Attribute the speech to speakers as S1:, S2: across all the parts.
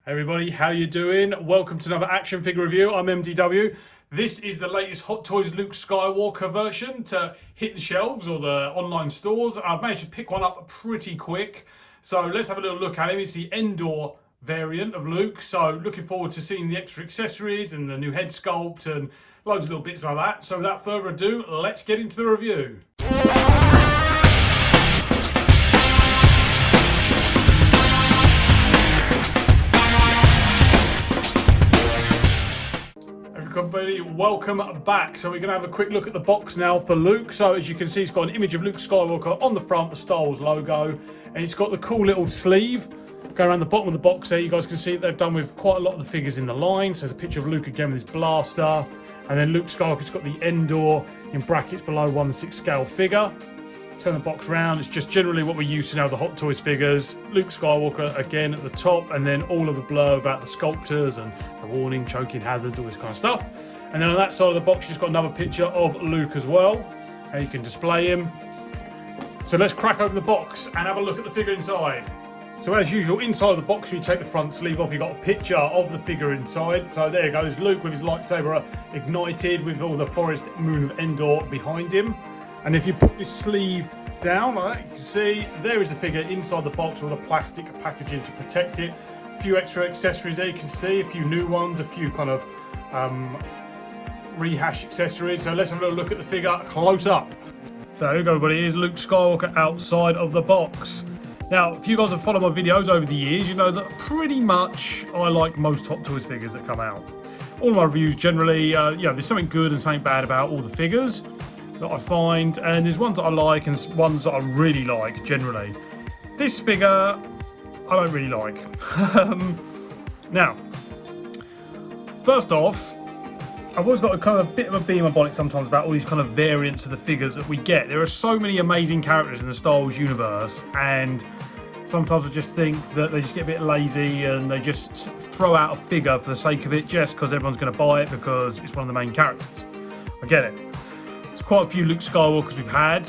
S1: Everybody, how you doing? Welcome to another action figure review. I'm MDW. This is the latest Hot Toys Luke Skywalker version to hit the shelves or the online stores. I've managed to pick one up pretty quick. So let's have a little look at him. It's the Endor variant of Luke. So looking forward to seeing the extra accessories and the new head sculpt and loads of little bits like that. So without further ado, let's get into the review. Everybody, welcome back. So we're going to have a quick look at the box now for Luke. So as you can see, it's got an image of Luke Skywalker on the front, the Star Wars logo, and it's got the cool little sleeve going around the bottom of the box there. You guys can see they've done with quite a lot of the figures in the line. So there's a picture of Luke again with his blaster, and then Luke Skywalker's got the Endor in brackets below 1/6 scale figure. Turn the box round, it's just generally what we're used to now, the Hot Toys figures. Luke Skywalker again at the top, and then all of the blur about the sculptors and the warning, choking hazard, all this kind of stuff. And then on that side of the box, you've just got another picture of Luke as well, and you can display him. So let's crack open the box and have a look at the figure inside. So as usual, inside of the box, you take the front sleeve off, you've got a picture of the figure inside. So there goes Luke with his lightsaber ignited with all the forest moon of Endor behind him. And if you put this sleeve down, like that, you can see there is the figure inside the box with a plastic packaging to protect it. A few extra accessories there, you can see a few new ones, a few kind of rehash accessories. So let's have a little look at the figure close up. So here we go, everybody. Here's Luke Skywalker outside of the box. Now, if you guys have followed my videos over the years, you know that pretty much I like most Hot Toys figures that come out. All my reviews generally, there's something good and something bad about all the figures that I find, and there's ones that I like and ones that I really like generally. This figure I don't really like. Now, first off, I've always got a kind of a bit of a beam of bonnet sometimes about all these kind of variants of the figures that we get. There are so many amazing characters in the Star Wars universe, and sometimes I just think that they just get a bit lazy and they just throw out a figure for the sake of it just because everyone's going to buy it because it's one of the main characters. I get it. Quite a few Luke Skywalkers we've had.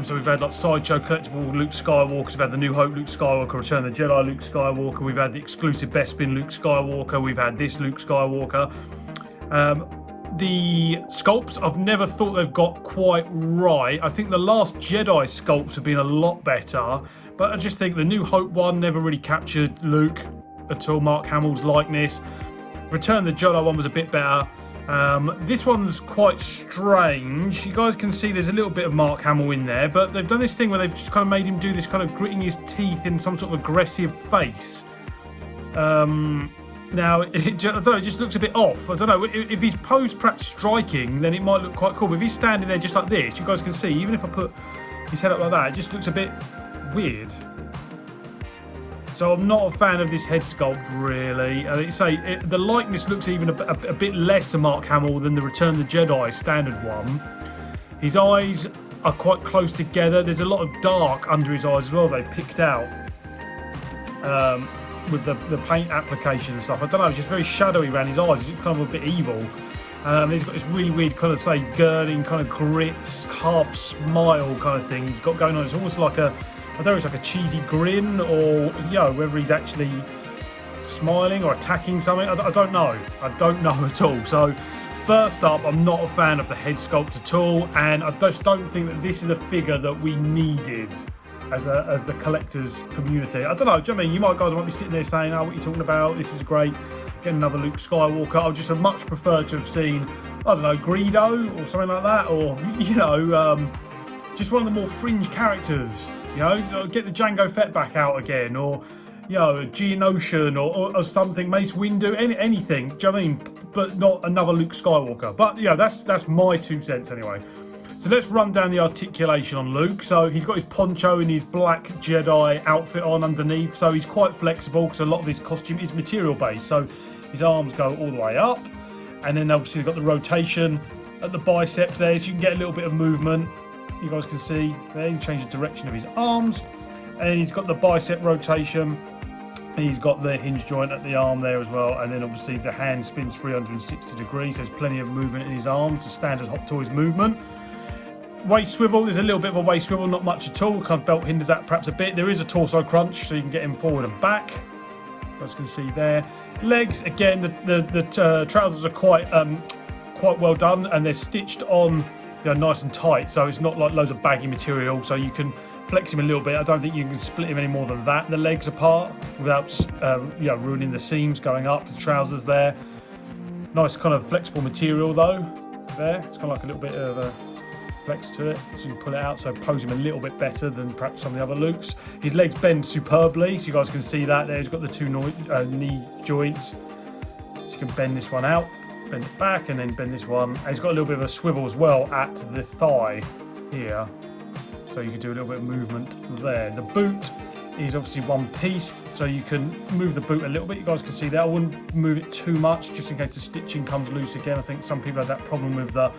S1: So we've had like sideshow collectible Luke Skywalkers, we've had the New Hope Luke Skywalker, Return of the Jedi Luke Skywalker, we've had the exclusive Bespin Luke Skywalker, we've had this Luke Skywalker. The sculpts I've never thought they've got quite right. I think the last Jedi sculpts have been a lot better, but I just think the New Hope one never really captured Luke at all, Mark Hamill's likeness. Return of the Jedi one was a bit better. This one's quite strange. You guys can see there's a little bit of Mark Hamill in there, but they've done this thing where they've just kind of made him do this kind of gritting his teeth in some sort of aggressive face. Now, I don't know, it just looks a bit off. I don't know, if he's posed perhaps striking, then it might look quite cool, but if he's standing there just like this, you guys can see, even if I put his head up like that, it just looks a bit weird. So I'm not a fan of this head sculpt, really. The likeness looks even a bit less of Mark Hamill than the Return of the Jedi standard one. His eyes are quite close together. There's a lot of dark under his eyes as well, they picked out with the paint application and stuff. I don't know, it's just very shadowy around his eyes. He's just kind of a bit evil. He's got this really weird kind of, girding, kind of grits, half smile kind of thing he's got going on. It's almost like I don't know if it's like a cheesy grin or, whether he's actually smiling or attacking something. I don't know. I don't know at all. So, first up, I'm not a fan of the head sculpt at all, and I just don't think that this is a figure that we needed as the collectors community. I don't know. Do you know what I mean? Guys might be sitting there saying, "Oh, what are you talking about? This is great. Get another Luke Skywalker." I would just have much preferred to have seen, I don't know, Greedo or something like that, or just one of the more fringe characters. Get the Jango Fett back out again, or Geonosian or something, Mace Windu, anything. Do you know what I mean? But not another Luke Skywalker. But that's my 2 cents anyway. So let's run down the articulation on Luke. So he's got his poncho and his black Jedi outfit on underneath. So he's quite flexible because a lot of his costume is material based. So his arms go all the way up, and then obviously you've got the rotation at the biceps there, so you can get a little bit of movement. You guys can see there, you can change the direction of his arms, and he's got the bicep rotation. He's got the hinge joint at the arm there as well, and then obviously the hand spins 360 degrees. There's plenty of movement in his arms, the standard Hot Toys movement. Waist swivel, there's a little bit of a waist swivel, not much at all. Kind of belt hinders that perhaps a bit. There is a torso crunch, so you can get him forward and back. As you can see there. Legs, again, the trousers are quite well done, and they're stitched on, nice and tight, so it's not like loads of baggy material, so you can flex him a little bit. I don't think you can split him any more than that, the legs apart, without ruining the seams going up the trousers there. Nice kind of flexible material though. There, it's kind of like a little bit of a flex to it, so you can pull it out, so pose him a little bit better than perhaps some of the other Lukes. His legs bend superbly, so you guys can see that there. He's got the two knee joints, so you can bend this one out, bend it back, and then bend this one. And he's got a little bit of a swivel as well at the thigh here, so you can do a little bit of movement there. The boot is obviously one piece, so you can move the boot a little bit. You guys can see that. I wouldn't move it too much, just in case the stitching comes loose again. I think some people have that problem with the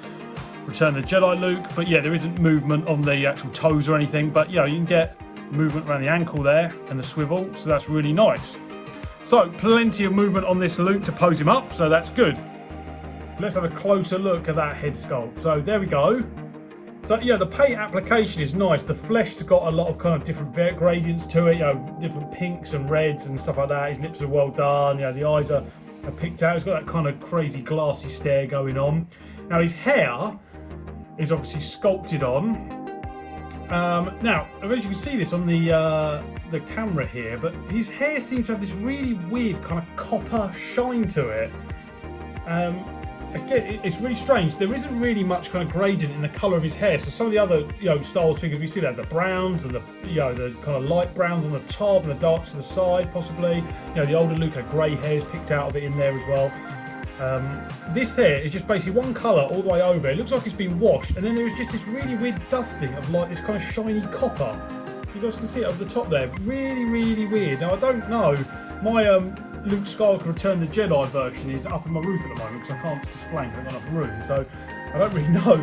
S1: Return of the Jedi Luke, but yeah, there isn't movement on the actual toes or anything, but you can get movement around the ankle there and the swivel, so that's really nice. So plenty of movement on this Luke to pose him up, so that's good. Let's have a closer look at that head sculpt. So there we go. So yeah, the paint application is nice. The flesh's got a lot of kind of different gradients to it, different pinks and reds and stuff like that. His lips are well done, the eyes are picked out. He's got that kind of crazy glassy stare going on. Now his hair is obviously sculpted on. Now, I don't know if you can see this on the camera here, but his hair seems to have this really weird kind of copper shine to it. Again, it's really strange. There isn't really much kind of gradient in the colour of his hair. So some of the other, Star Wars figures we see that the browns and the kind of light browns on the top and the darks to the side, possibly. The older Luke had grey hairs picked out of it in there as well. This hair is just basically one colour all the way over. It looks like it's been washed, and then there's just this really weird dusting of like this kind of shiny copper. You guys can see it over the top there. Really, really weird. Now I don't know. My Luke Skywalker Return of the Jedi version is up on my roof at the moment because I can't display it, I haven't got enough room. So I don't really know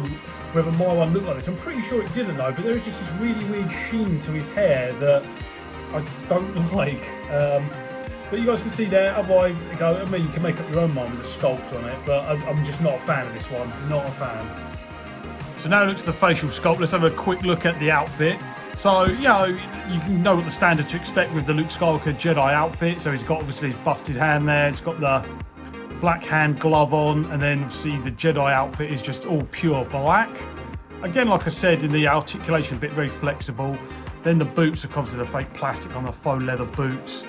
S1: whether my one looked like this. I'm pretty sure it didn't though, but there is just this really weird sheen to his hair that I don't like. But you guys can see there, otherwise, you can make up your own mind with a sculpt on it, but I'm just not a fan of this one, not a fan. So now looks at the facial sculpt. Let's have a quick look at the outfit. So, you can know what the standard to expect with the Luke Skywalker Jedi outfit. So he's got obviously his busted hand there, he's got the black hand glove on, and then obviously the Jedi outfit is just all pure black. Again, like I said, in the articulation bit, very flexible. Then the boots are obviously the fake plastic on the faux leather boots.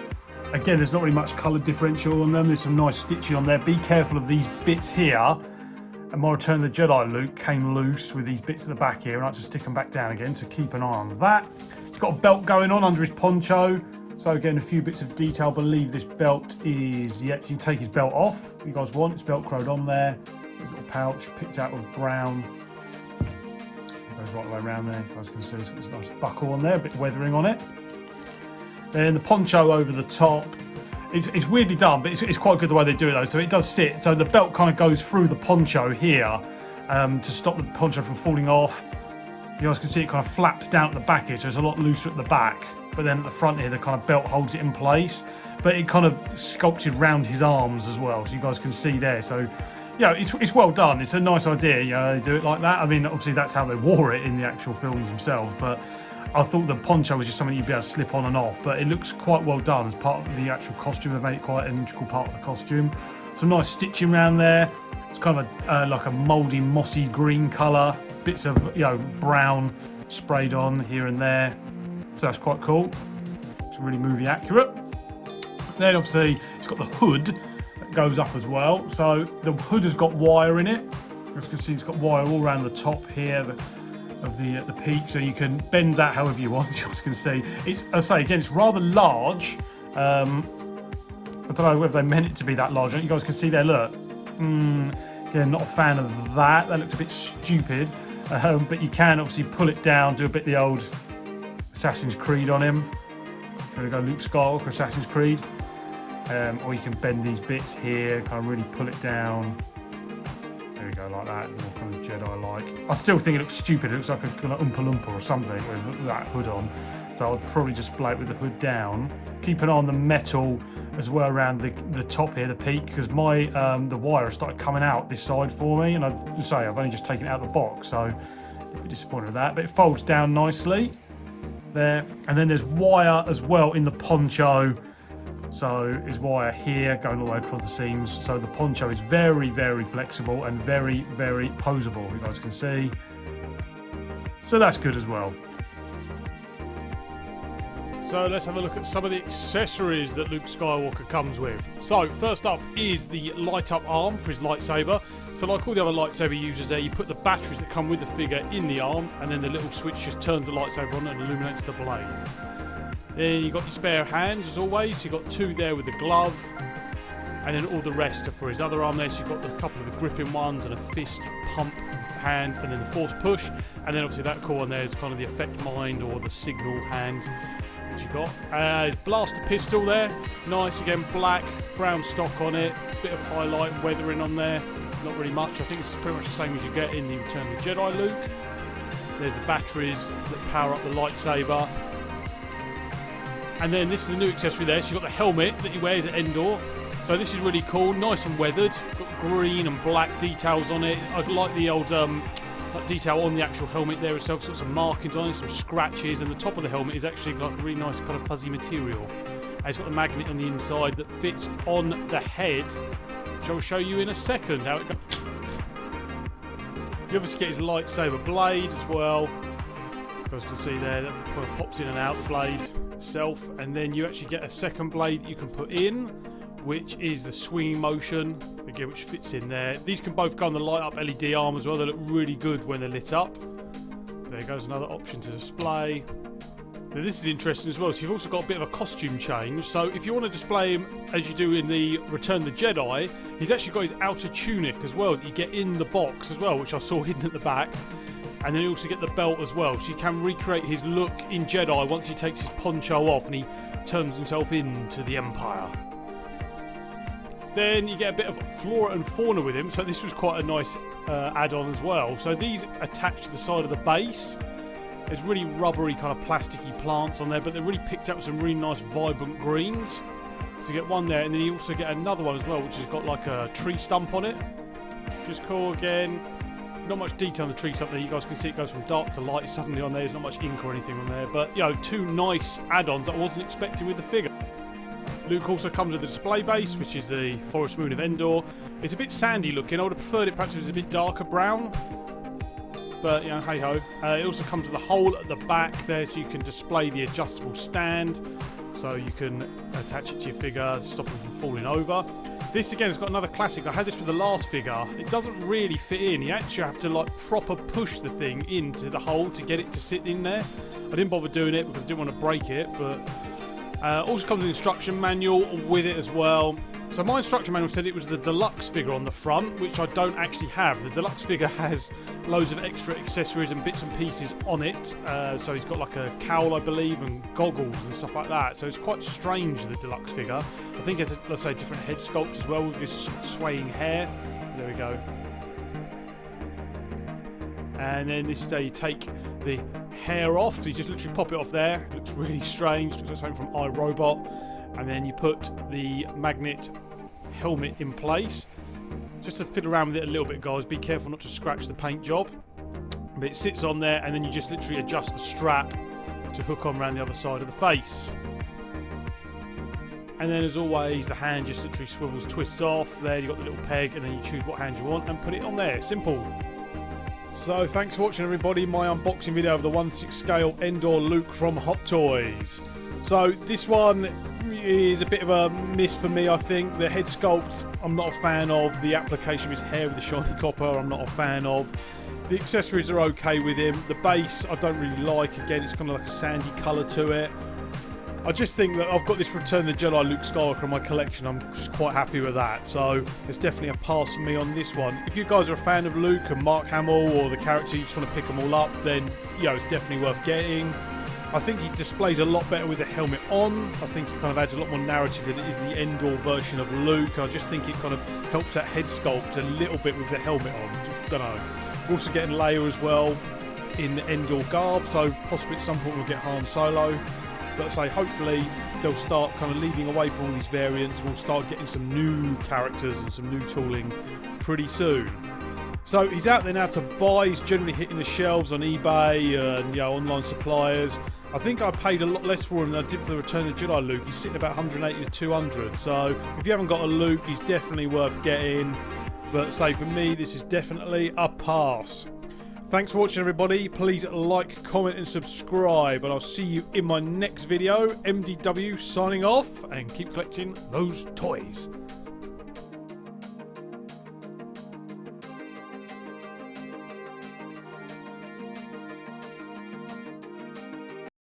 S1: Again, there's not really much colour differential on them. There's some nice stitching on there. Be careful of these bits here. And my Return of the Jedi Luke came loose with these bits at the back here, and I had to stick them back down again, so keep an eye on that. He's got a belt going on under his poncho. So again, a few bits of detail. I believe this belt is, you can take his belt off if you guys want. It's velcroed on there. There's a little pouch picked out with brown. It goes right the way around there. You guys can see it's got this nice buckle on there, a bit of weathering on it. Then the poncho over the top. It's weirdly done, but it's quite good the way they do it though. So it does sit. So the belt kind of goes through the poncho here to stop the poncho from falling off. You guys can see it kind of flaps down at the back here, so it's a lot looser at the back. But then at the front here, the kind of belt holds it in place. But it kind of sculpted round his arms as well, so you guys can see there. So it's well done. It's a nice idea. They do it like that. I mean, obviously that's how they wore it in the actual films themselves, but I thought the poncho was just something you'd be able to slip on and off, but it looks quite well done as part of the actual costume. They've made it quite an integral part of the costume. Some nice stitching around there. It's kind of like a mouldy, mossy green colour. Bits of brown sprayed on here and there. So that's quite cool. It's really movie accurate. Then obviously it's got the hood that goes up as well. So the hood has got wire in it. As you can see, it's got wire all around the top here of the peak, so you can bend that however you want. You can see it's, I say again, it's rather large. I don't know whether they meant it to be that large. You guys can see there, look. Again, not a fan of that. That looks a bit stupid. But you can obviously pull it down, do a bit of the old Assassin's Creed on him. There we go, Luke Skywalker, Assassin's Creed. Or you can bend these bits here, kind of really pull it down. There we go, like that, more kind of Jedi-like. I still think it looks stupid. It looks like a kind of Oompa Loompa or something with that hood on. So I'd probably just display it with the hood down. Keep an eye on the metal as well around the top here, the peak, because my the wire has started coming out this side for me, and I've only just taken it out of the box, so a bit disappointed with that. But it folds down nicely there, and then there's wire as well in the poncho So is wire here going all the way across the seams. So the poncho is very, very flexible and very, very poseable, you guys can see. So that's good as well. So let's have a look at some of the accessories that Luke Skywalker comes with. So first up is the light up arm for his lightsaber. So like all the other lightsaber users there, you put the batteries that come with the figure in the arm, and then the little switch just turns the lightsaber on and illuminates the blade. Then you've got your spare hands as always. You've got 2 there with the glove, and then all the rest are for his other arm there. So you've got a couple of the gripping ones and a fist pump hand, and then the force push, and then obviously that core on there is kind of the effect mind or the signal hand. You got blaster pistol there, nice, again black, brown stock on it, bit of highlight and weathering on there, not really much. I think it's pretty much the same as you get in the Return of the Jedi Luke. There's the batteries that power up the lightsaber, and then this is the new accessory there. So you've got the helmet that he wears at Endor. So this is really cool, nice and weathered, got green and black details on it. I like the old like detail on the actual helmet there itself. It's got some markings on it, some scratches, and the top of the helmet is actually like a really nice kind of fuzzy material. And it's got the magnet on the inside that fits on the head, which I'll show you in a second how it goes. You obviously get his lightsaber blade as well. You guys can see there that kind of pops in and out the blade itself, and then you actually get a second blade that you can put in, which is the swinging motion, again, which fits in there. These can both go on the light up LED arm as well. They look really good when they're lit up. There goes another option to display. Now this is interesting as well. So you've also got a bit of a costume change. So if you want to display him as you do in the Return of the Jedi, he's actually got his outer tunic as well that you get in the box as well, which I saw hidden at the back. And then you also get the belt as well. So you can recreate his look in Jedi once he takes his poncho off and he turns himself into the Empire. Then you get a bit of flora and fauna with him, so this was quite a nice add-on as well. So these attach to the side of the base. There's really rubbery kind of plasticky plants on there, but they're really picked up with some really nice vibrant greens. So you get one there, and then you also get another one as well, which has got like a tree stump on it. Just cool again. Not much detail on the tree stump there. You guys can see it goes from dark to light suddenly on there. There's not much ink or anything on there, but you know, 2 nice add-ons that I wasn't expecting with the figure. Luke also comes with a display base, which is the Forest Moon of Endor. It's a bit sandy looking. I would have preferred it perhaps if it was a bit darker brown. But, you know, hey-ho. It also comes with a hole at the back there, so you can display the adjustable stand. So you can attach it to your figure, stop it from falling over. This, again, has got another classic. I had this with the last figure. It doesn't really fit in. You actually have to, like, proper push the thing into the hole to get it to sit in there. I didn't bother doing it because I didn't want to break it, but... also comes with an instruction manual with it as well. So my instruction manual said it was the deluxe figure on the front, which I don't actually have. The deluxe figure has loads of extra accessories and bits and pieces on it. So he's got like a cowl, I believe, and goggles and stuff like that. So it's quite strange, the deluxe figure. I think it has, let's say, different head sculpt as well with his swaying hair. There we go. And then this is how you take the hair off, so you just literally pop it off there. It looks really strange, looks like something from iRobot. And then you put the magnet helmet in place. Just to fiddle around with it a little bit, guys, be careful not to scratch the paint job. But it sits on there, and then you just literally adjust the strap to hook on around the other side of the face. And then as always, the hand just literally swivels, twists off. There you've got the little peg, and then you choose what hand you want and put it on there. Simple. So thanks for watching, everybody, my unboxing video of the 1/6 scale Endor Luke from Hot Toys. So this one is a bit of a miss for me, I think. The head sculpt I'm not a fan of. The application of his hair with the shiny copper I'm not a fan of. The accessories are okay with him. The base I don't really like. Again, it's kind of like a sandy colour to it. I just think that I've got this Return of the Jedi Luke Skywalker in my collection. I'm just quite happy with that. So it's definitely a pass for me on this one. If you guys are a fan of Luke and Mark Hamill or the character, you just want to pick them all up, then you know, it's definitely worth getting. I think he displays a lot better with the helmet on. I think it kind of adds a lot more narrative than it is the Endor version of Luke. I just think it kind of helps that head sculpt a little bit with the helmet on. Just, don't know. We're also getting Leia as well in the Endor garb, so possibly at some point we'll get Han Solo. But I say, hopefully they'll start kind of leading away from all these variants. We'll start getting some new characters and some new tooling pretty soon. So he's out there now to buy. He's generally hitting the shelves on eBay and online suppliers.
S2: I think I paid a lot less for him than I did for the Return of the Jedi Luke. He's sitting about 180 to 200. So if you haven't got a Luke, he's definitely worth getting. But say for me, this is definitely a pass. Thanks for watching, everybody. Please like, comment and subscribe. And I'll see you in my next video. MDW signing off, and keep collecting those toys.